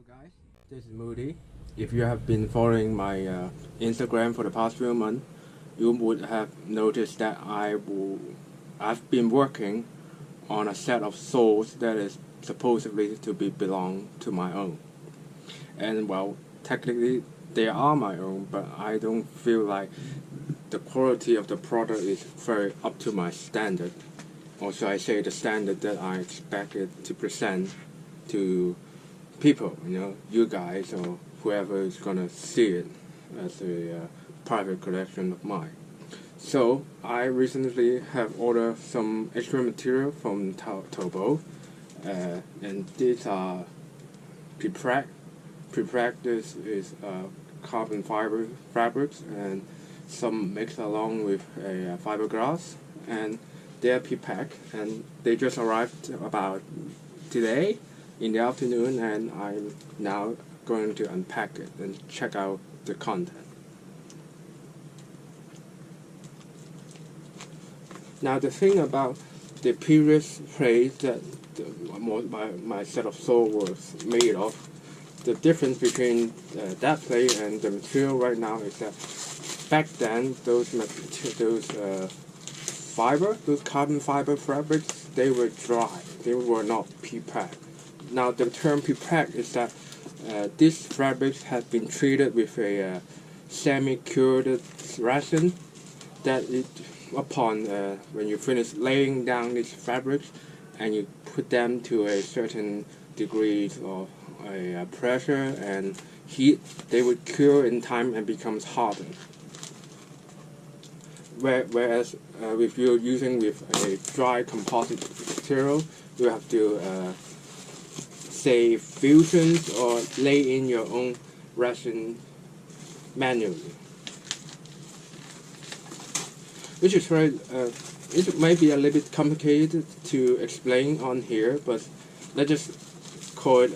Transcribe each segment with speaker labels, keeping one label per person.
Speaker 1: Guys, this is Moody. If you have been following my Instagram for the past few months, you would have noticed that I've been working on a set of saws that is supposedly to be belong to my own. And well, technically they are my own, but I don't feel like the quality of the product is very up to my standard, or should I say the standard that I expected to present to people, you guys or whoever is gonna see it as a private collection of mine. So I recently have ordered some extra material from Tobo, and these are Preprag. Preprag this is carbon fiber fabrics and some mixed along with a fiberglass, and they're Preprag, and they just arrived about today in the afternoon, and I'm now going to unpack it and check out the content. Now the thing about the previous plate that my set of saw was made of, the difference between that plate and the material right now is that back then those carbon fiber fabrics, they were dry, they were not Preprag. Now the term Preprag is that these fabrics have been treated with a semi-cured resin that upon when you finish laying down these fabrics and you put them to a certain degree of pressure and heat, they would cure in time and becomes hardened. Whereas if you're using with a dry composite material, you have to say fusions or lay in your own resin manually, which is very it might be a little bit complicated to explain on here, but let's just call it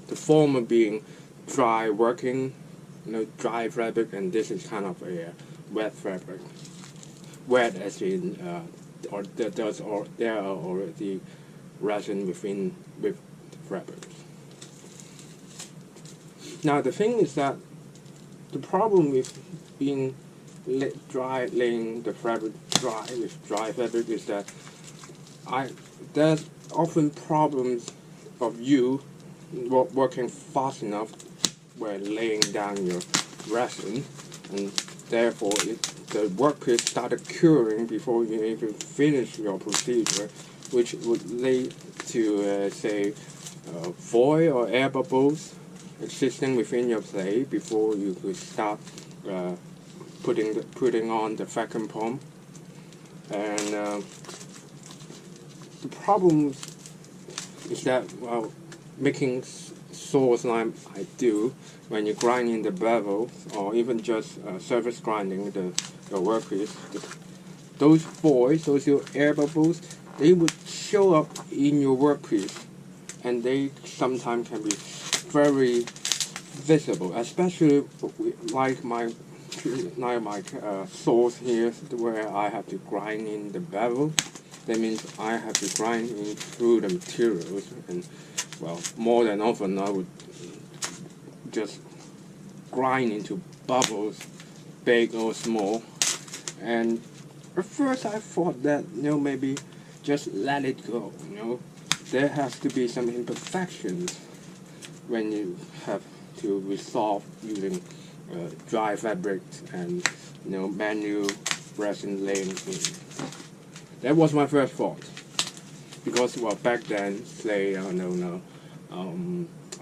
Speaker 1: the former being dry working, dry fabric, and this is kind of a wet fabric. Wet as in there are already resin with the fabrics. Now the thing is that the problem with being laying the fabric dry with dry fabric is that there's often problems of you working fast enough when laying down your resin, and therefore the workpiece started curing before you even finish your procedure, which would lead to say void or air bubbles existing within your plate before you could start putting on the vacuum pump. And the problem is that, well, making saws like I do, when you grind in the bevel or even just surface grinding the workpiece, those voids, those air bubbles, they would show up in your workpiece, and they sometimes can be very visible, especially like my saws here where I have to grind in the bevel. That means I have to grind in through the materials, and well, more than often I would just grind into bubbles, big or small. And at first I thought that maybe just let it go. There has to be some imperfections when you have to resolve using dry fabrics and manual resin laying. That was my first thought, because well, back then, say a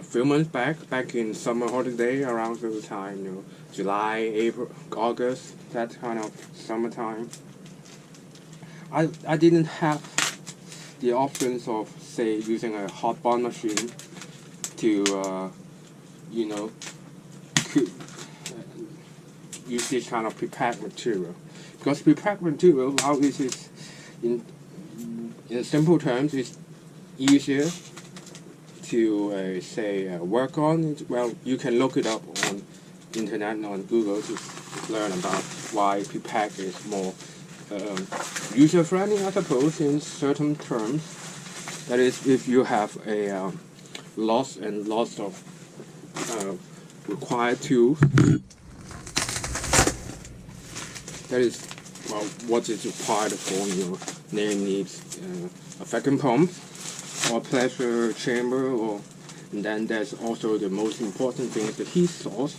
Speaker 1: few months back in summer holiday, around the time, July, April, August, that kind of summertime, I didn't have the options of, say, using a hot bond machine to use this kind of Preprag material, because Preprag material, how is it in simple terms, it's easier to work on. Well, you can look it up on internet, on Google, to learn about why Preprag is more user-friendly, I suppose, in certain terms. That is, if you have a lots and lots of required tools. That is what is required for your nail needs a vacuum pump or pressure chamber, and then there's also the most important thing is the heat source,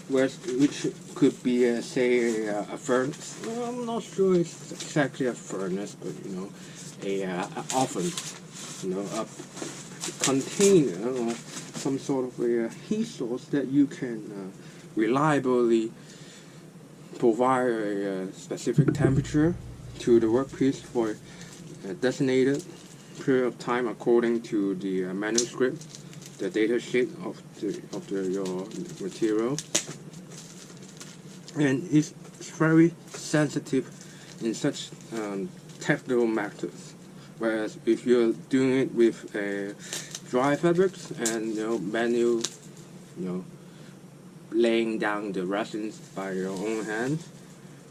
Speaker 1: which could be say a furnace. Well, I'm not sure it's exactly a furnace, but a oven, a container or some sort of a heat source that you can reliably provide a specific temperature to the workpiece for a designated period of time according to the manuscript, the data sheet of your material, and it's very sensitive in such technical matters. Whereas if you're doing it with dry fabrics and manual, laying down the resins by your own hand,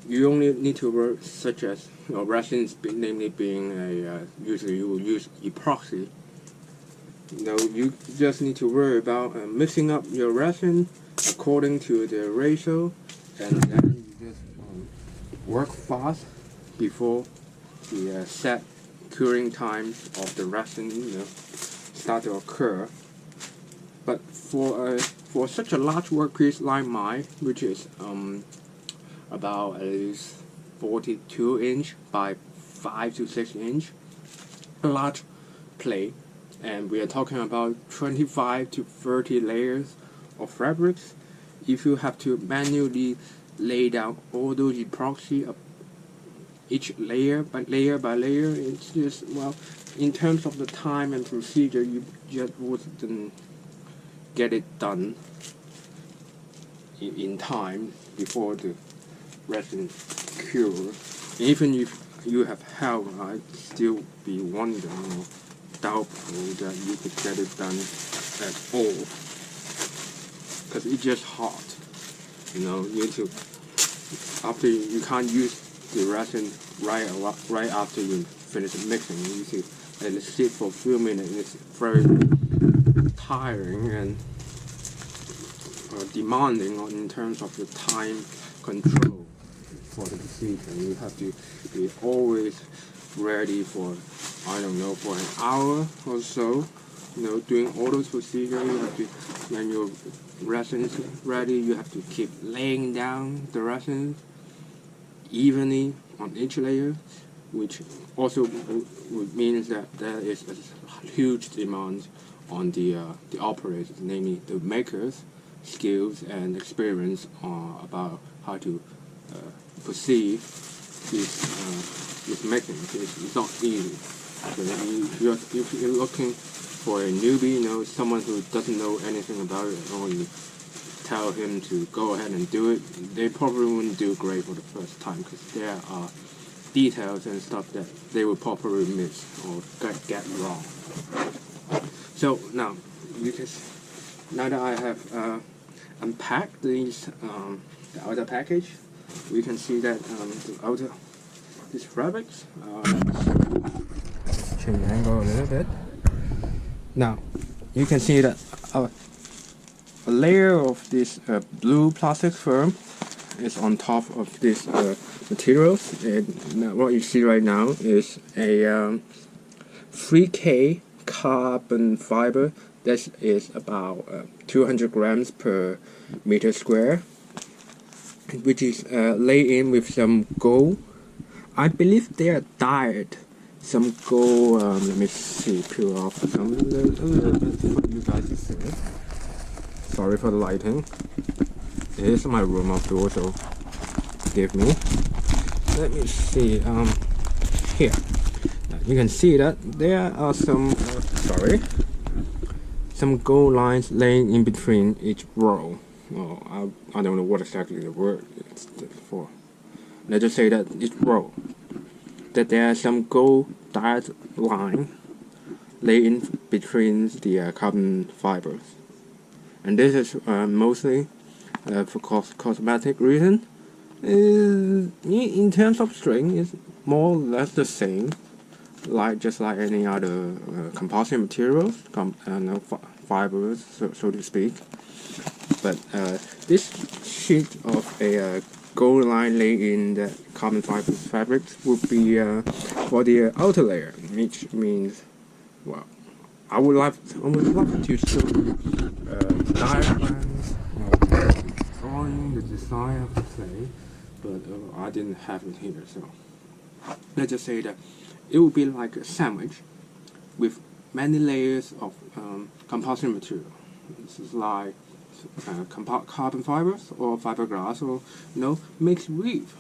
Speaker 1: you only need to work such as resins, namely being usually you will use epoxy. You just need to worry about mixing up your resin according to the ratio, and then you just work fast before the set curing time of the resin start to occur. But for such a large workpiece like mine, which is about at least 42 inch by 5 to 6 inch, a large plate, and we are talking about 25 to 30 layers of fabrics. If you have to manually lay down all those epoxy each layer by layer, it's just, in terms of the time and procedure, you just wouldn't get it done in time before the resin cure. Even if you have help, I'd still be wondering or doubtful that you could get it done at all, because it's just hot. You need to, after you can't use the resin right after you finish mixing. You need to let it sit for a few minutes. It's very tiring and demanding in terms of the time control for the procedure. You have to be always ready for, for an hour or so. Doing all those procedures, you have to, when your resin is ready, you have to keep laying down the resin evenly on each layer, which also means that there is a huge demand on the operators, namely the makers' skills and experience about how to proceed this making. It's not easy. So if you're looking for a newbie, someone who doesn't know anything about it, or you tell him to go ahead and do it, they probably wouldn't do great for the first time, because there are details and stuff that they will probably miss or get wrong. So now that I have unpacked the outer package, we can see that these fabrics. Let's change the angle a little bit. Now you can see that a layer of this blue plastic film is on top of this materials, and what you see right now is a 3K carbon fiber that is about 200 grams per meter square, which is laid in with some gold. I believe they are dyed some gold. Let me see, peel off some a little bit for you guys to see. Sorry for the lighting. It is my room after all, so forgive me. Let me see. Here, now you can see that there are some some gold lines laying in between each row. I don't know what exactly the word is for. Let's just say that each row, that there are some gold dyed line laid in between the carbon fibers, and this is mostly for cosmetic reason. In terms of string, it's more or less the same, just like any other composite materials, fibers, so to speak. But this sheet of a gold line laid in the carbon fiber fabric would be for the outer layer, which means, well, I would love to show diagrams, drawing the design of the plate, but I didn't have it here. So let's just say that it would be like a sandwich with many layers of composite material. This is like carbon fibers or fiberglass, or mixed weave.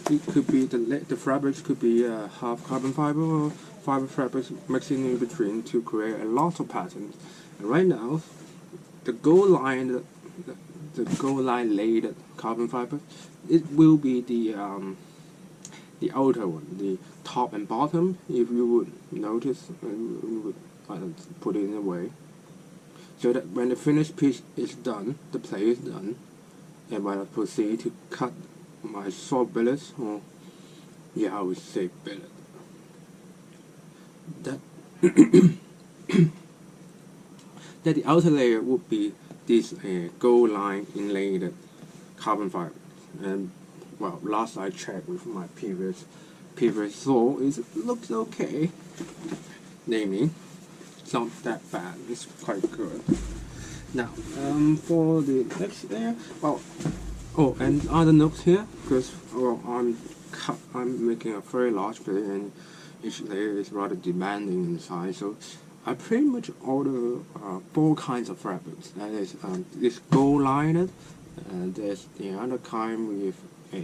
Speaker 1: It could be the fabrics could be half carbon fiber or fiber fabrics mixing in between to create a lot of patterns. And right now, the gold line laid carbon fiber, it will be the outer one, the top and bottom. If you would notice, we would put it in a way so that when the finished piece is done, the plate is done, and when I proceed to cut my saw billets, or I would say billet, that that the outer layer would be this gold line inlaid carbon fiber. And well, last I checked with my previous saw, it looks okay. Namely, it's not that bad. It's quite good. Now, for the next layer, and other notes here, because I'm making a very large plate, and each layer is rather demanding in size, so I pretty much order 4 kinds of fabrics. That is this gold lined, and there's the other kind with a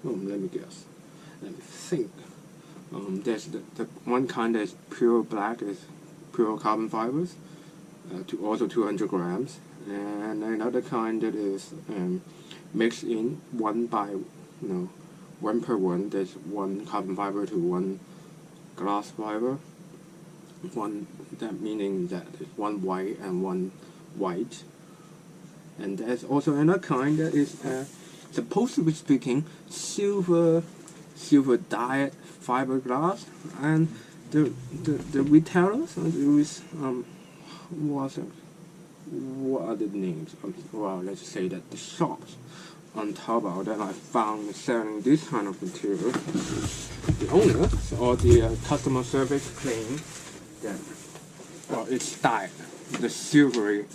Speaker 1: let me guess. Let me think. There's the one kind that is pure black, is pure carbon fibers, also 200 grams, and another kind that is mixed in one per one. There's one carbon fiber to one glass fiber. Meaning that is one white and one white. And there's also another kind that is supposed to be speaking silver dyed fiberglass, and the retailers what are the names? Well, let's say that the shops on Taobao that I found selling this kind of material, the owners or the customer service claim that it's dyed, the silvery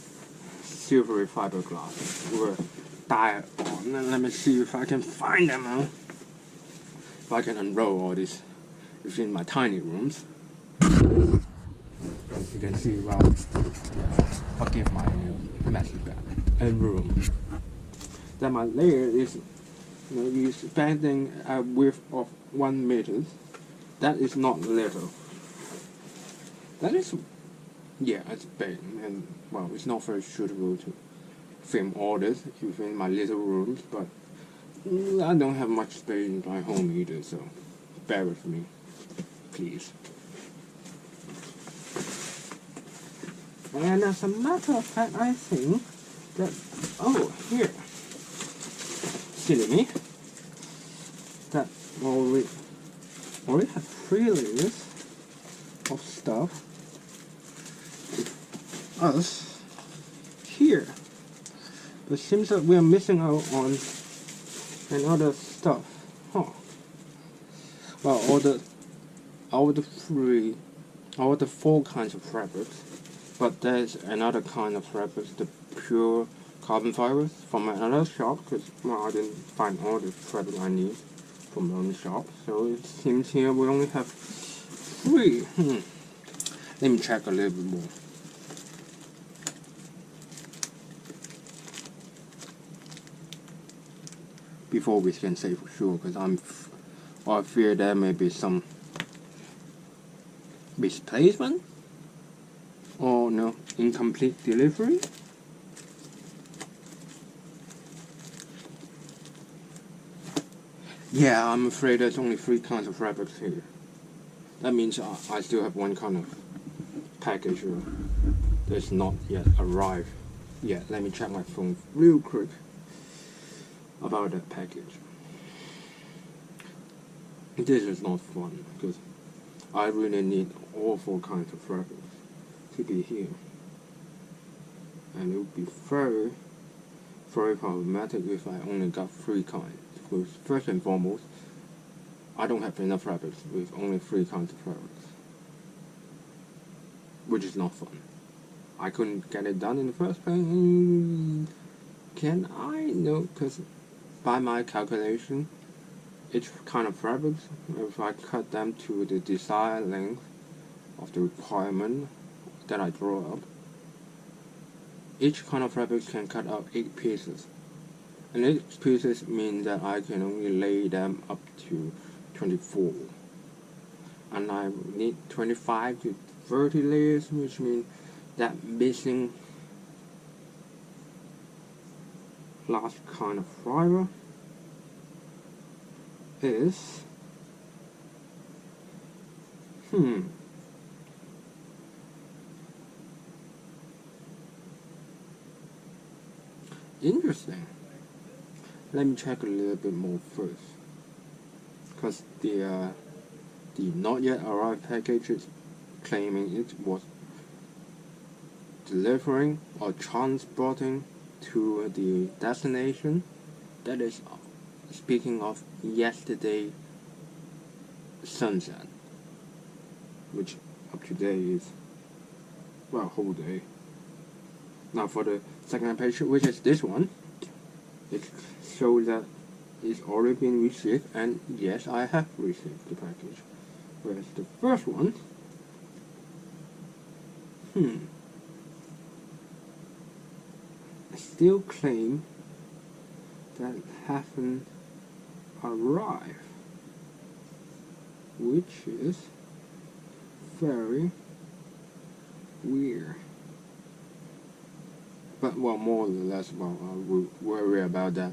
Speaker 1: fiberglass were dyed on. And let me see if I can find them out. If I can unroll all this within my tiny rooms. You can see, forgive my messy bag and room. That my layer is spanning a width of 1 meter. That is not little. That is, it's big, and it's not very suitable to film all this within my little rooms, but I don't have much space in my home either, so bear with me, please. And as a matter of fact, I think that, here, silly me, that we already have 3 layers of stuff us here, but it seems that we are missing out on another stuff. Well, all the 4 kinds of fabrics, but there's another kind of fabrics, the pure carbon fibers from another shop, because I didn't find all the fabric I need from my own shop, so it seems here we only have 3. Let me check a little bit more. Before we can say for sure, because I fear there may be some misplacement or incomplete delivery. Yeah, I'm afraid there's only 3 kinds of fabrics here. That means I still have 1 kind of package that's not yet arrived. Let me check my phone real quick about that package. This is not fun, because I really need all 4 kinds of fabrics. to be here. And it would be very, very problematic if I only got 3 kinds. Because first and foremost, I don't have enough fabrics with only 3 kinds of fabrics, which is not fun. I couldn't get it done in the first place. Can I? No, because by my calculation, each kind of fabrics, if I cut them to the desired length of the requirement that I draw up, each kind of fabric can cut out 8 pieces. And 8 pieces means that I can only lay them up to 24. And I need 25 to 30 layers, which means that missing last kind of fiber is interesting. Let me check a little bit more first, because the not yet arrived package is claiming it was delivering or transporting to the destination. That is speaking of yesterday sunset, which up to date is, well, whole day. Now for the second page, which is this one, it shows that it's already been received, and yes, I have received the package. Whereas the first one, I still claim that it haven't arrived, which is very weird. But well, more or less, well, I will worry about that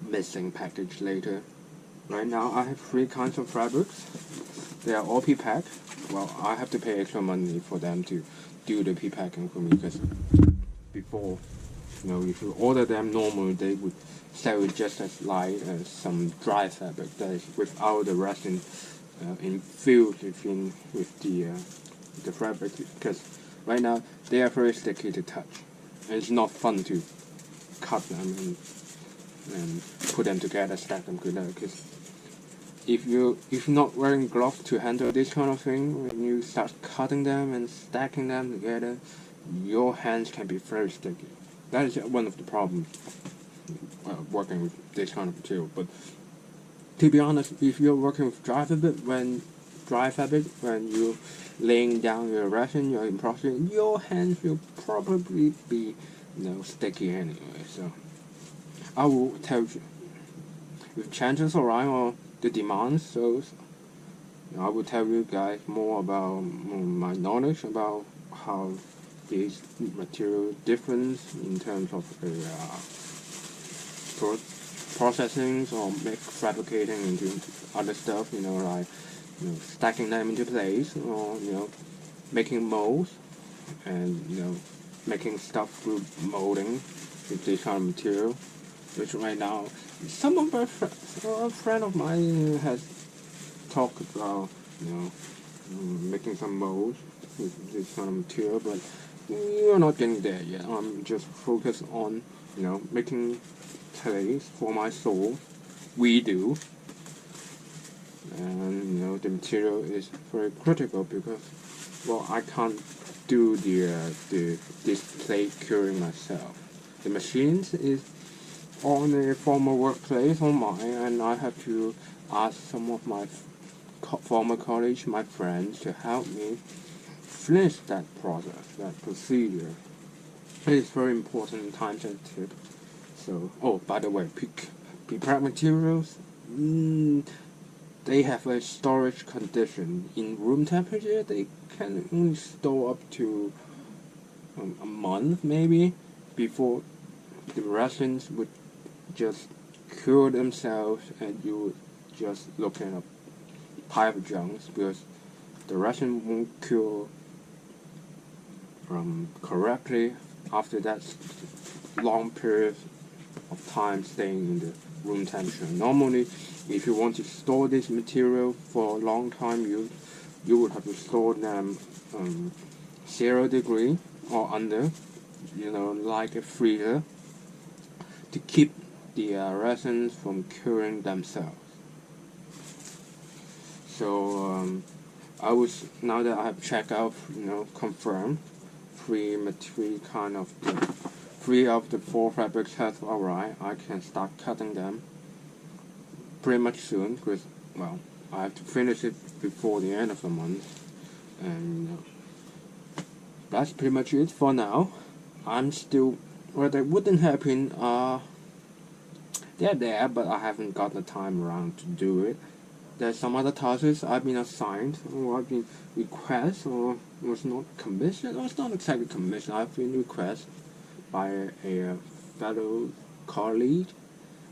Speaker 1: missing package later. Right now, I have 3 kinds of fabrics. They are all Preprag. Well, I have to pay extra money for them to do the Prepacking for me, because before, if you order them normally, they would sell it just as light as some dry fabric that is without the resin infused with the fabric, because right now they are very sticky to touch, and it's not fun to cut them and put them together, stack them together. Because if you're not wearing gloves to handle this kind of thing, when you start cutting them and stacking them together, your hands can be very sticky. That is one of the problems working with this kind of material. But to be honest, if you're working with dry fabric, when you're laying down your resin, your epoxy, your hands will probably be sticky anyway. So I will tell you, if chances arise or the demand shows, I will tell you guys more about my knowledge about how these material difference in terms of processing or fabricating into other stuff, like stacking them into place, or making molds, and making stuff through molding with this kind of material. Which right now, a friend of mine has talked about making some molds with this kind of material, but we're not getting there yet. I'm just focused on making trays for my soul. We do. And the material is very critical, because I can't do this plate curing myself. The machines is on a former workplace of mine, and I have to ask some of my former colleagues, my friends, to help me finish that process, that procedure. It is very important and time sensitive. So, by the way, Preprag materials, they have a storage condition. In room temperature, they can only store up to a month, maybe, before the resins would just cure themselves, and you would just look at a pile of junks, because the resin won't cure correctly after that long period of time staying in the room temperature. Normally, if you want to store this material for a long time, you would have to store them 0 degree or under, like a freezer, to keep the resins from curing themselves. So now that I have checked out, confirmed, three of the 4 fabrics have arrived. I can start cutting them pretty much soon, because, well, I have to finish it before the end of the month, and that's pretty much it for now. I'm still, well, they wouldn't happen, they're there, but I haven't got the time around to do it. There's some other tasks I've been assigned, or I've been requested, or was not commissioned, or it's not exactly commissioned. I've been requested by a fellow colleague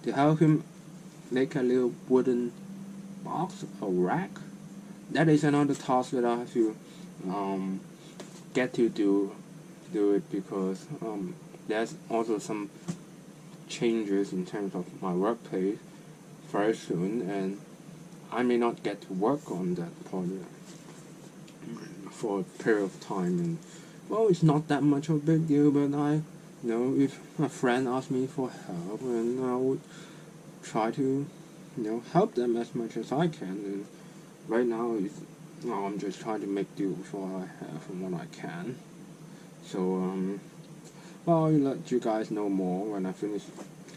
Speaker 1: to help him make a little wooden box or rack. That is another task that I have to get to do it, because there's also some changes in terms of my workplace very soon, and I may not get to work on that project for a period of time. And well, it's not that much of a big deal, but if a friend asks me for help, and I would try to, help them as much as I can. And right now, I'm just trying to make do with what I have and what I can. So, well, I'll let you guys know more when I finish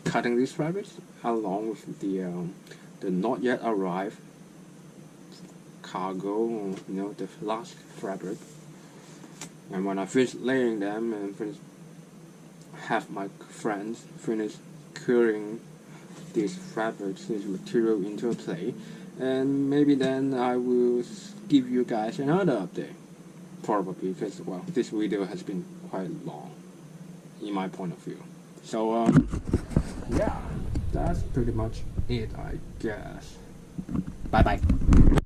Speaker 1: cutting these fabrics, along with the not yet arrived cargo, or, the last fabric. And when I finish laying them and have my friends finish curing these fabrics, this material into a plate, and maybe then I will give you guys another update. Probably, because, well, this video has been quite long, in my point of view. So, yeah, that's pretty much it, I guess. Bye-bye.